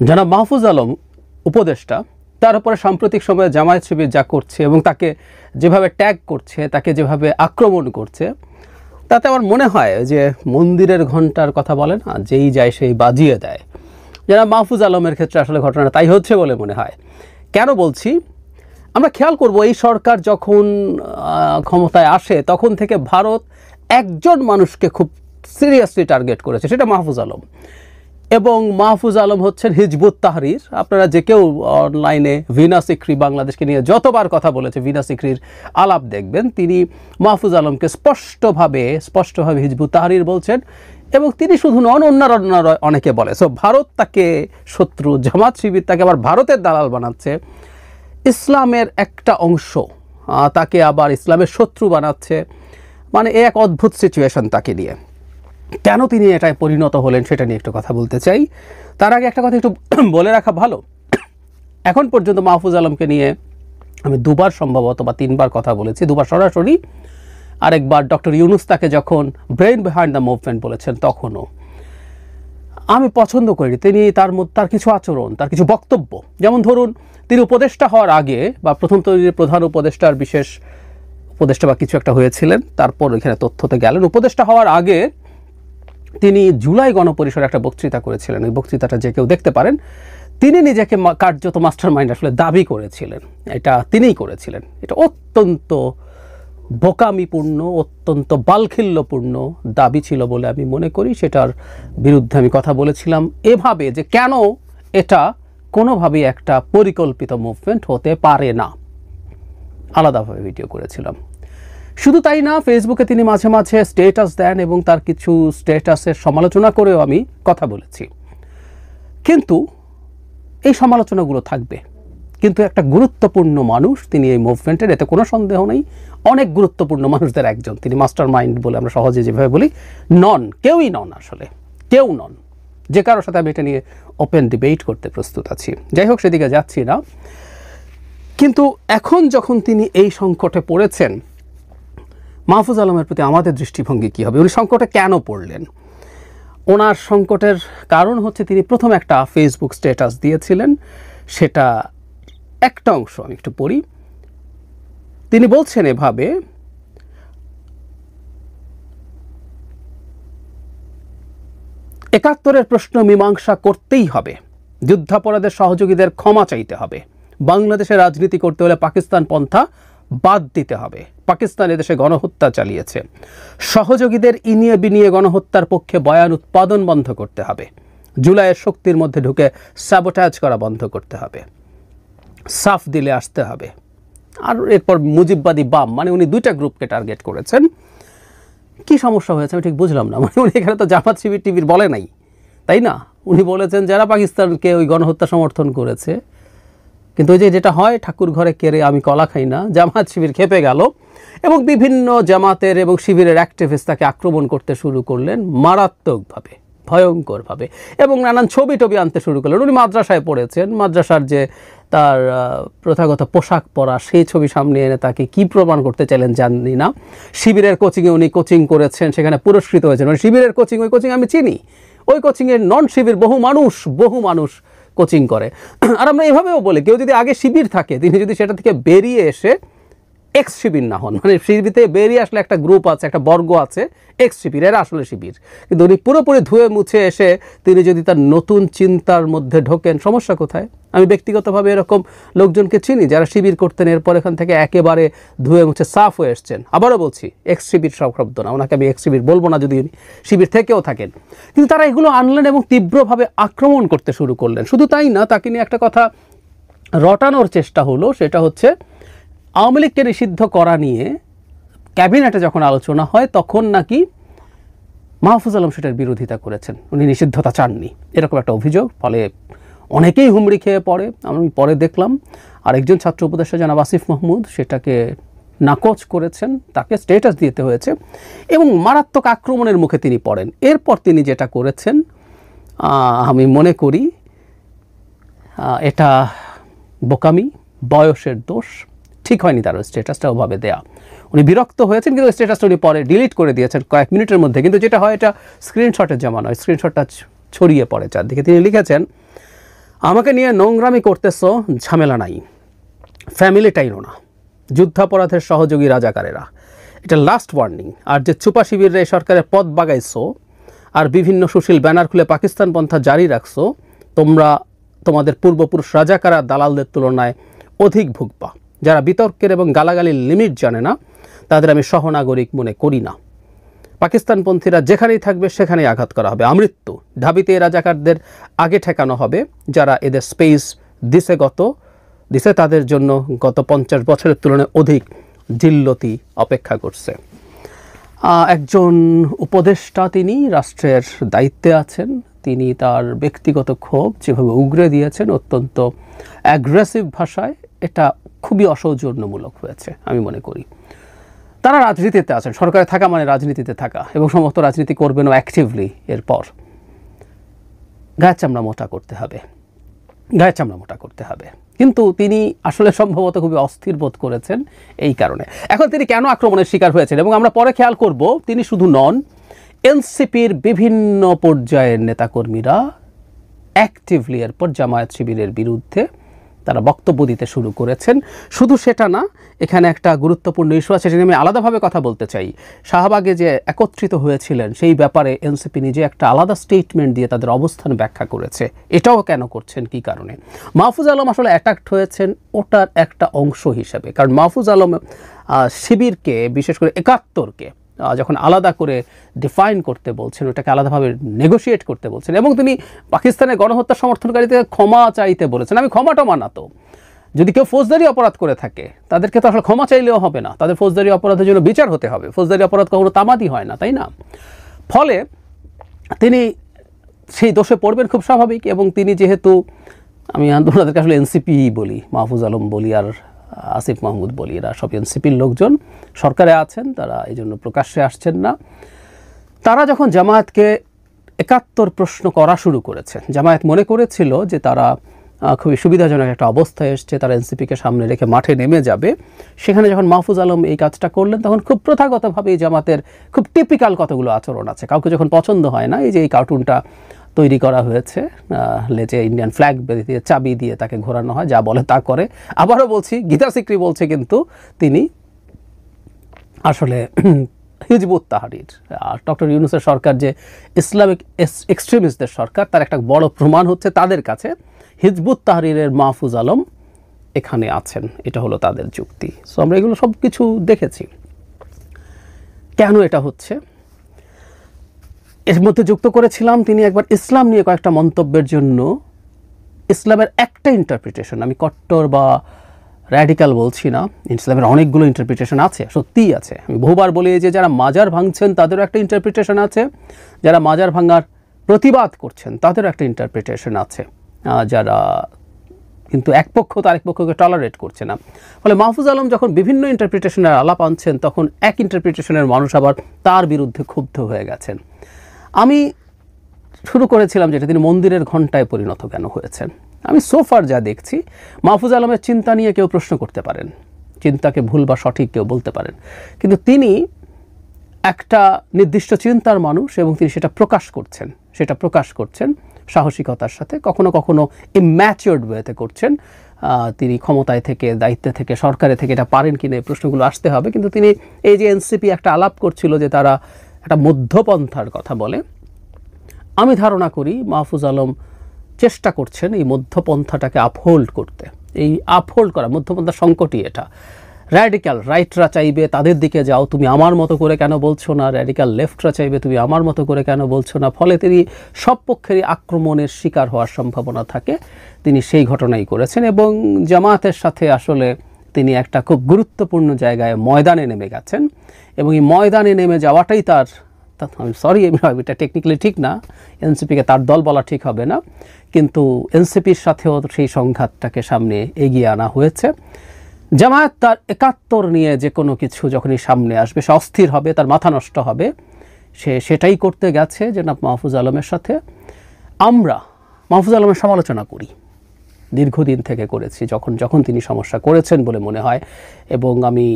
জনাব মাহফুজ আলম উপদেষ্টা, তার উপরে সাম্প্রতিক সময়ে জামায়াত শিবির যা করছে এবং তাকে যেভাবে ট্যাগ করছে, তাকে যেভাবে আক্রমণ করছে, তাতে আমার মনে হয় যে মন্দিরের ঘণ্টার কথা বলে না, যেই যায় সেই বাজিয়ে দেয়। জনাব মাহফুজ আলমের ক্ষেত্রে আসলে ঘটনাটা তাই হচ্ছে বলে মনে হয়। কেন বলছি, আমরা খেয়াল করব এই সরকার যখন ক্ষমতায় আসে তখন থেকে ভারত একজন মানুষকে খুব সিরিয়াসলি টার্গেট করেছে, সেটা মাহফুজ আলম। এবং মাহফুজ আলম হচ্ছেন হিজবুত তাহরির। আপনারা যে কেউ অনলাইনে ভিনা সিকরি বাংলাদেশকে নিয়ে যতবার কথা বলেছে, ভিনা সিকরির আলাপ দেখবেন, তিনি মাহফুজ আলমকে স্পষ্টভাবে হিজবুত তাহরির বলছেন। এবং তিনি শুধু নন, অন্যান্য অনেকে বলে। সো ভারত তাকে শত্রু, জামাত শিবির তাকে আবার ভারতের দালাল বানাচ্ছে, ইসলামের একটা অংশ তাকে আবার ইসলামের শত্রু বানাচ্ছে। মানে এক অদ্ভুত সিচুয়েশন তাকে নিয়ে। কেন তিনি এটায় পরিণত হলেন সেটা নিয়ে একটু কথা বলতে চাই। তার আগে একটা কথা একটু বলে রাখা ভালো, এখন পর্যন্ত মাহফুজ আলমকে নিয়ে আমি দুবার সম্ভবত বা তিনবার কথা বলেছি, দুবার সরাসরি, আরেকবার ডক্টর ইউনুস তাকে যখন ব্রেইন বিহাইন্ড দ্য মুভমেন্ট বলেছেন তখনও। আমি পছন্দ করি তিনি তার কিছু আচরণ, তার কিছু বক্তব্য। যেমন ধরুন, তিনি উপদেষ্টা হওয়ার আগে বা প্রথম তৈরির প্রধান উপদেষ্টার বিশেষ উপদেষ্টা বা কিছু একটা হয়েছিলেন, তারপর এখানে তথ্যতে গেলেন। উপদেষ্টা হওয়ার আগে তিনি জুলাই গণপরিষদে একটা বক্তৃতা করেছিলেন। এই বক্তৃতাটা যে কেউ দেখতে পারেন। তিনি নিজেকে কার্যত মাস্টার মাইন্ড আসলে দাবি করেছিলেন, এটা তিনিই করেছিলেন। এটা অত্যন্ত বোকামিপূর্ণ, অত্যন্ত বালখিল্যপূর্ণ দাবি ছিল বলে আমি মনে করি। সেটার বিরুদ্ধে আমি কথা বলেছিলাম এভাবে যে কেন এটা কোনোভাবেই একটা পরিকল্পিত মুভমেন্ট হতে পারে না, আলাদাভাবে ভিডিও করেছিলাম। শুধু তাই না, ফেসবুকে তিনি মাঝে মাঝে স্ট্যাটাস দেন এবং তার কিছু স্ট্যাটাসের সমালোচনা করেও আমি কথা বলেছি। কিন্তু এই সমালোচনাগুলো থাকবে, কিন্তু একটা গুরুত্বপূর্ণ মানুষ তিনি এই মুভমেন্টের, এতে কোনো সন্দেহ নেই। অনেক গুরুত্বপূর্ণ মানুষদের একজন তিনি, মাস্টার মাইন্ড বলে আমরা সহজে যেভাবে বলি, নন, কেউই নন, আসলে কেউ নন। যে কারোর সাথে আমি এটা নিয়ে ওপেন ডিবেট করতে প্রস্তুত আছি। যাই হোক, সেদিকে যাচ্ছি না। কিন্তু এখন যখন তিনি এই সংকটে পড়েছেন, মাহফুজ আলমের প্রতি আমাদের দৃষ্টিভঙ্গি কী হবে? উনি সংকটে কেন পড়লেন? ওনার সংকটের কারণ হচ্ছে তিনি প্রথম একটা ফেসবুক স্ট্যাটাস দিয়েছিলেন, সেটা একটা অংশ আমি একটু পড়ি। তিনি বলছেন এভাবে, একাত্তরের প্রশ্ন মীমাংসা করতেই হবে, যুদ্ধাপরাধের সহযোগীদের ক্ষমা চাইতে হবে, বাংলাদেশে রাজনীতি করতে হলে পাকিস্তান পন্থা বাদ দিতে হবে, পাকিস্তান এদেশে গণহত্যা চালিয়েছে, সহযোগীদের ইনিয়ে বিনিয়ে গণহত্যার পক্ষে বয়ান উৎপাদন বন্ধ করতে হবে, জুলাইয়ের শক্তির মধ্যে ঢুকে স্যাবোটাজ করা বন্ধ করতে হবে, সাফ দিলে আসতে হবে। আর এরপর মুজিববাদী বাম, মানে উনি দুইটা গ্রুপকে টার্গেট করেছেন। কি সমস্যা হয়েছে আমি ঠিক বুঝলাম না। মানে উনি এখানে তো জামাত শিবির টিবির বলে নাই, তাই না? উনি বলেছেন যারা পাকিস্তানকে ওই গণহত্যা সমর্থন করেছে। কিন্তু ওই যেটা হয়, ঠাকুর ঘরে কেড়ে আমি কলা খাই না, জামাত শিবির খেপে গেল এবং বিভিন্ন জামাতের এবং শিবিরের অ্যাক্টিভিস্ট তাকে আক্রমণ করতে শুরু করলেন মারাত্মকভাবে, ভয়ঙ্করভাবে, এবং নানান ছবি টবি আনতে শুরু করলেন। উনি মাদ্রাসায় পড়েছেন, মাদ্রাসার যে তার প্রথাগত পোশাক পরা, সেই ছবি সামনে এনে তাকে কি প্রমাণ করতে চাইলেন জানি না। শিবিরের কোচিংয়ে উনি কোচিং করেছেন, সেখানে পুরস্কৃত হয়েছেন। মানে শিবিরের কোচিং, ওই কোচিং আমি চিনি, ওই কোচিংয়ের নন শিবির বহু মানুষ কোচিং করে। আর আমরা এভাবেও বলি, কেউ যদি আগে শিবির থাকে, তিনি যদি সেটা থেকে বেরিয়ে এসে এক্স শিবির না হন, মানে শিবিরতে বেরিয়ে আসলে একটা গ্রুপ আছে, একটা বর্গ আছে এক্স শিবির, এরা আসলে শিবির। কিন্তু উনি পুরোপুরি ধুয়ে মুছে এসে তিনি যদি তার নতুন চিন্তার মধ্যে ঢোকেন, সমস্যা কোথায়? আমি ব্যক্তিগতভাবে এরকম লোকজনকে চিনি যারা শিবির করতেন, এরপর এখান থেকে একেবারে ধুয়ে মুছে সাফ হয়ে এসছেন। আবারও বলছি, এক্স শিবির সব শব্দ না, ওনাকে আমি এক্স শিবির বলবো না যদি উনি শিবির থেকেও থাকেন। কিন্তু তারা এগুলো আনলেন এবং তীব্রভাবে আক্রমণ করতে শুরু করলেন। শুধু তাই না, তাকে নিয়ে একটা কথা রটানোর চেষ্টা হলো, সেটা হচ্ছে আওয়ামী লীগকে নিষিদ্ধ করা নিয়ে ক্যাবিনেটে যখন আলোচনা হয় তখন নাকি মাহফুজ আলম সেটার বিরোধিতা করেছেন, উনি নিষিদ্ধতা চাননি, এরকম একটা অভিযোগ। ফলে অনেকেই হুমড়ি খেয়ে পড়ে। আমি পরে দেখলাম আরেকজন ছাত্র উপদেষ্টা জনাব আসিফ মাহমুদ সেটাকে নাকচ করেছেন, তাকে স্ট্যাটাস দিতে হয়েছে এবং মারাত্মক আক্রমণের মুখে তিনি পড়েন। এরপর তিনি যেটা করেছেন, আমি মনে করি এটা বোকামি, বয়সের দোষ, ঠিক হয়নি তার স্ট্যাটাসটা ওভাবে দেয়া। উনি বিরক্ত হয়েছেন, কিন্তু স্ট্যাটাসটা উনি পরে ডিলিট করে দিয়েছেন কয়েক মিনিটের মধ্যে। কিন্তু যেটা হয়, এটা স্ক্রিনশটের জমা নয়, স্ক্রিনশটটা ছড়িয়ে পড়ে চারদিকে। তিনি লিখেছেন, আমাকে নিয়ে নোংরামি করতেছো, ঝামেলা নাই, ফ্যামিলি টাইনো না, যুদ্ধাপরাধের সহযোগী রাজাকারেরা, এটা লাস্ট ওয়ার্নিং। আর যে চুপা শিবিরে সরকারের পদ বাগাইছো আর বিভিন্ন সুশীল ব্যানার খুলে পাকিস্তান পন্থা জারি রাখছো, তোমরা তোমাদের পূর্বপুরুষ রাজাকার আর দালালদের তুলনায় অধিক ভুগবা। যারা বিতর্কের এবং গালাগালির লিমিট জানে না তাদের আমি সহনাগরিক মনে করি না। পাকিস্তানপন্থীরা যেখানেই থাকবে সেখানেই আঘাত করা হবে, আমৃত্যু। ঢাবিতে এই রাজাকারদের আগে ঠেকানো হবে। যারা এদের স্পেস দিছে তাদের জন্য গত 50 বছরের তুলনায় অধিক জিল্লতি অপেক্ষা করছে। একজন উপদেষ্টা, তিনি রাষ্ট্রের দায়িত্বে আছেন, তিনি তার ব্যক্তিগত ক্ষোভ যেভাবে উগরে দিয়েছেন অত্যন্ত অ্যাগ্রেসিভ ভাষায়, এটা খুবই অসৌজন্যমূলক হয়েছে আমি মনে করি। তারা রাজনীতিতে আছেন, সরকারে থাকা মানে রাজনীতিতে থাকা, এবং সমস্ত রাজনীতি করবেনও অ্যাক্টিভলি। এরপর গায়ের চামড়া মোটা করতে হবে। কিন্তু তিনি আসলে সম্ভবত খুবই অস্থির বোধ করেছেন এই কারণে। এখন তিনি কেন আক্রমণের শিকার হয়েছেন এবং আমরা পরে খেয়াল করব, তিনি শুধু নন, এনসিপির বিভিন্ন পর্যায়ের নেতাকর্মীরা অ্যাক্টিভলি এরপর জামায়াত শিবিরের বিরুদ্ধে তারা বক্তব্য দিতে শুরু করেছেন। শুধু সেটা না, এখানে একটা গুরুত্বপূর্ণ ইস্যু আছে, সেটা আমি আলাদাভাবে কথা বলতে চাই। শাহবাগে যে একত্রিত হয়েছিলেন সেই ব্যাপারে এনসিপি নিজে একটা আলাদা স্টেটমেন্ট দিয়ে তাদের অবস্থান ব্যাখ্যা করেছে। এটাও কেন করছেন, কি কারণে? মাহফুজ আলম আসলে অ্যাটাকড হয়েছেন ওটার একটা অংশ হিসেবে, কারণ মাহফুজ আলম শিবিরকে, বিশেষ করে 71কে যখন আলাদা করে ডিফাইন করতে বলছেন, ওটাকে আলাদাভাবে নেগোশিয়েট করতে বলছেন, এবং তিনি পাকিস্তানের গণহত্যা সমর্থনকারীদের ক্ষমা চাইতে বলেছেন। আমি ক্ষমাটা মানাতো, যদি কেউ ফৌজদারি অপরাধ করে থাকে তাদেরকে তো আসলে ক্ষমা চাইলেও হবে না, তাদের ফৌজদারি অপরাধের জন্য বিচার হতে হবে। ফৌজদারি অপরাধ কখনো তামাদি হয় না, তাই না? ফলে তিনি সেই দোষে পড়বেন খুব স্বাভাবিক। এবং তিনি যেহেতু, আমি ওনাদেরকে আসলে এনসিপি বলি, মাহফুজ আলম বলি আর আসিফ মাহমুদ বলি, এরা সব এনসিপির লোকজন, সরকারে আছেন, তারা এই জন্য প্রকাশ্যে আসছেন না। তারা যখন জামায়াতকে 71 প্রশ্ন করা শুরু করেছে, জামায়াত মনে করেছিল যে তারা খুবই সুবিধাজনক একটা অবস্থায় এসছে, তারা এনসিপিকে সামনে রেখে মাঠে নেমে যাবে। সেখানে যখন মাহফুজ আলম এই কাজটা করলেন, তখন খুব প্রথাগতভাবে এই জামাতের খুব টিপিক্যাল কতগুলো আচরণ আছে। কাউকে যখন পছন্দ হয় না, এই যে এই কার্টুনটা তৈরি করা হয়েছে, লেজে ইন্ডিয়ান ফ্ল্যাগ বেঁধে দিয়ে চাবি দিয়ে তাকে ঘোরানো হয়, যা বলে তা করে। আবারও বলছি, গীতা সিকরি বলছে কিন্তু তিনি আসলে হিজবুত তাহরির, ডক্টর ইউনূসের সরকার যে ইসলামিক এক্সট্রিমিস্টদের সরকার, তার একটা বড় প্রমাণ হচ্ছে তাদের কাছে হিজবুত তাহরিরের মাহফুজ আলম এখানে আছেন, এটা হলো তাদের যুক্তি। সো আমরা এগুলো সব কিছু দেখেছি। কেন এটা হচ্ছে এর মধ্যে যুক্ত করেছিলাম, তিনি একবার ইসলাম নিয়ে কয়েকটা মন্তব্যের জন্য, ইসলামের একটা ইন্টারপ্রিটেশন, আমি কট্টর বা র্যাডিক্যাল বলছি না, ইসলামের অনেকগুলো ইন্টারপ্রিটেশন আছে, সত্যিই আছে। আমি বহুবার বলি যে যারা মাজার ভাঙছেন তাদেরও একটা ইন্টারপ্রিটেশন আছে, যারা মাজার ভাঙার প্রতিবাদ করছেন তাদেরও একটা ইন্টারপ্রিটেশন আছে, যারা কিন্তু এক পক্ষ তো আরেক পক্ষকে টলারেট করছে না। ফলে মাহফুজ আলম যখন বিভিন্ন ইন্টারপ্রিটেশনের আলাপ আনছেন, তখন এক ইন্টারপ্রিটেশনের মানুষ আবার তার বিরুদ্ধে ক্ষুব্ধ হয়ে গেছেন। আমি শুরু করেছিলাম যেটা তিনি মন্দিরের ঘণ্টায় পরিণত কেন হয়েছেন। আমি সোফার যা দেখছি, মাহফুজ আলমের চিন্তা নিয়ে কেউ প্রশ্ন করতে পারেন, চিন্তাকে ভুল বা সঠিক কেউ বলতে পারেন, কিন্তু তিনি একটা নির্দিষ্ট চিন্তার মানুষ এবং তিনি সেটা প্রকাশ করছেন সাহসিকতার সাথে, কখনো কখনো ইম্যাচিওর্ড ওয়েতে করছেন। তিনি ক্ষমতায় থেকে, দায়িত্বে থেকে, সরকারে থেকে এটা পারেন কিনা এই প্রশ্নগুলো আসতে হবে। কিন্তু তিনি এই যে এনসিপি একটা আলাপ করছিল যে তারা একটা মধ্যপন্থার কথা বলে, আমি ধারণা করি মাহফুজ আলম চেষ্টা করছেন এই মধ্যপন্থাটাকে আপহোল্ড করতে। এই আপহোল্ড করা মধ্যপন্থার সংকটই এটা। র্যাডিক্যাল রাইটরা চাইবে তাদের দিকে যাও, তুমি আমার মতো করে কেন বলছো না, র্যাডিক্যাল লেফটরা চাইবে তুমি আমার মতো করে কেন বলছো না। ফলে তিনি সব পক্ষেরই আক্রমণের শিকার হওয়ার সম্ভাবনা থাকে, তিনি সেই ঘটনাই করেছেন। এবং জামায়াতের সাথে আসলে তিনি একটা খুব গুরুত্বপূর্ণ জায়গায় ময়দানে নেমে গেছেন, এবং এই ময়দানে নেমে যাওয়াটাই তার, আমি সরি এটা টেকনিক্যালি ঠিক না, এনসিপিকে তার দল বলা ঠিক হবে না, কিন্তু এনসিপির সাথেও সেই সংঘাতটাকে সামনে এগিয়ে আনা হয়েছে। জামায়াত তার 71 নিয়ে যে কোনো কিছু যখনই সামনে আসবে সে অস্থির হবে, তার মাথা নষ্ট হবে, সে সেটাই করতে গেছে জনাব মাহফুজ আলমের সাথে। আমরা মাহফুজ আলমের সমালোচনা করি, দীর্ঘদিন থেকে করেছি, যখন তিনি সমস্যা করেছেন বলে মনে হয়, এবং আমি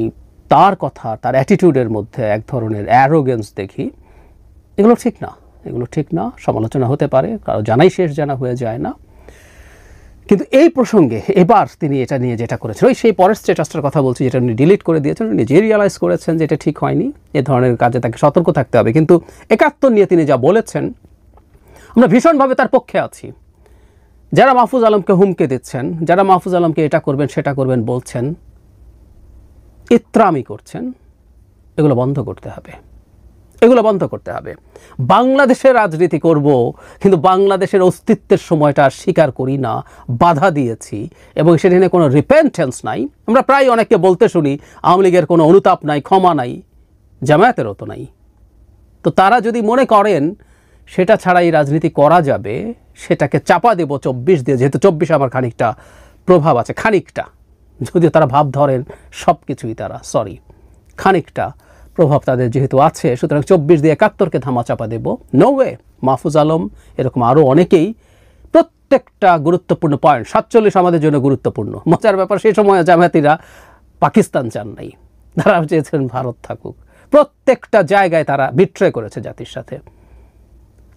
তার কথা, তার অ্যাটিটিউডের মধ্যে এক ধরনের অ্যারোগেন্স দেখি। এগুলো ঠিক না, সমালোচনা হতে পারে, কারো জানাই শেষ জানা হয়ে যায় না। কিন্তু এই প্রসঙ্গে এবার তিনি এটা নিয়ে যেটা করেছেন, ওই সেই পরের স্ট্যাটাসটার কথা বলছি যেটা উনি ডিলিট করে দিয়েছেন, উনি নিজেই রিয়ালাইজ করেছেন যে এটা ঠিক হয়নি, এ ধরনের কাজে তাকে সতর্ক থাকতে হবে। কিন্তু ৭১ নিয়ে তিনি যা বলেছেন আমরা ভীষণভাবে তার পক্ষে আছি। যারা মাহফুজ আলমকে হুমকে দিচ্ছেন, যারা মাহফুজ আলমকে এটা করবেন সেটা করবেন বলছেন, ইত্রামি করছেন, এগুলো বন্ধ করতে হবে, এগুলো বন্ধ করতে হবে। বাংলাদেশের রাজনীতি করব, কিন্তু বাংলাদেশের অস্তিত্বের সময়টা আর স্বীকার করি না, বাধা দিয়েছি এবং সেটা নিয়ে কোনো রিপেন্টেন্স নাই। আমরা প্রায় অনেককে বলতে শুনি আওয়ামী লীগের কোনো অনুতাপ নাই, ক্ষমা নাই, জামায়াতেরও তো নাই। তো তারা যদি মনে করেন সেটা ছাড়াই রাজনীতি করা যাবে, সেটাকে চাপা দেব ২৪ দিয়ে, যেহেতু ২৪ আমার খানিকটা প্রভাব আছে, খানিকটা, যদিও তারা ভাব ধরেন সব কিছুই তারা, সরি, খানিকটা প্রভাব তাদের যেহেতু আছে, সুতরাং ২৪ দিয়ে ৭১কে ধামা চাপা দেব। No way. মাহফুজ আলম এরকম আরও অনেকেই, প্রত্যেকটা গুরুত্বপূর্ণ পয়েন্ট, ৪৭ আমাদের জন্য গুরুত্বপূর্ণ। মজার ব্যাপার, সেই সময় জামায়াতিরা পাকিস্তান চান নাই, তারা চেয়েছেন ভারত থাকুক। প্রত্যেকটা জায়গায় তারা বিট্রে করেছে জাতির সাথে।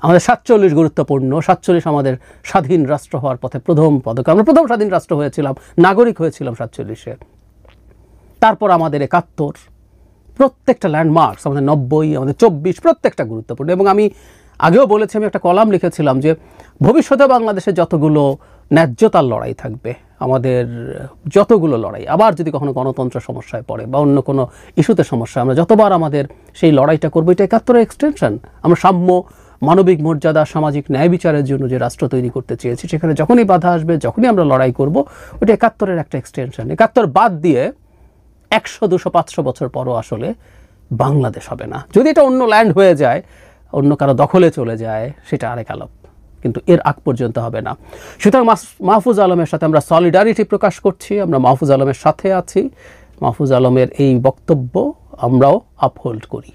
আমাদের ৪৭ গুরুত্বপূর্ণ, ৪৭ আমাদের স্বাধীন রাষ্ট্র হওয়ার পথে প্রথম পদক্ষেপ। আমরা প্রথম স্বাধীন রাষ্ট্র হয়েছিলাম, নাগরিক হয়েছিলাম ৪৭-এ। তারপর আমাদের ৭১, প্রত্যেকটা ল্যান্ডমার্কস, আমাদের ৯০, আমাদের ২৪, প্রত্যেকটা গুরুত্বপূর্ণ। এবং আমি আগেও বলেছি, আমি একটা কলাম লিখেছিলাম যে ভবিষ্যতে বাংলাদেশে যতগুলো ন্যায্যতার লড়াই থাকবে, আমাদের যতগুলো লড়াই, আবার যদি কখনো গণতন্ত্র সমস্যায় পড়ে বা অন্য কোনো ইস্যুতে সমস্যা, আমরা যতবার আমাদের সেই লড়াইটা করবো, এটা ৭১-এর এক্সটেনশন। আমরা সাম্য, মানবিক মর্যাদা, সামাজিক ন্যায় বিচারের জন্য যে রাষ্ট্র তৈরি করতে চেয়েছি, সেখানে যখনই বাধা আসবে, যখনই আমরা লড়াই করব, ওটা ৭১-এর একটা এক্সটেনশন। ৭১ বাদ দিয়ে ১০০, ২০০, ৫০০ বছর পরও আসলে বাংলাদেশ হবে না। যদি এটা অন্য ল্যান্ড হয়ে যায়, অন্য কারো দখলে চলে যায়, সেটা আরেক আলাপ, কিন্তু এর আগ পর্যন্ত হবে না। সুতরাং মাহফুজ আলমের সাথে আমরা সলিডারিটি প্রকাশ করছি, আমরা মাহফুজ আলমের সাথে আছি, মাহফুজ আলমের এই বক্তব্য আমরাও আপহোল্ড করি।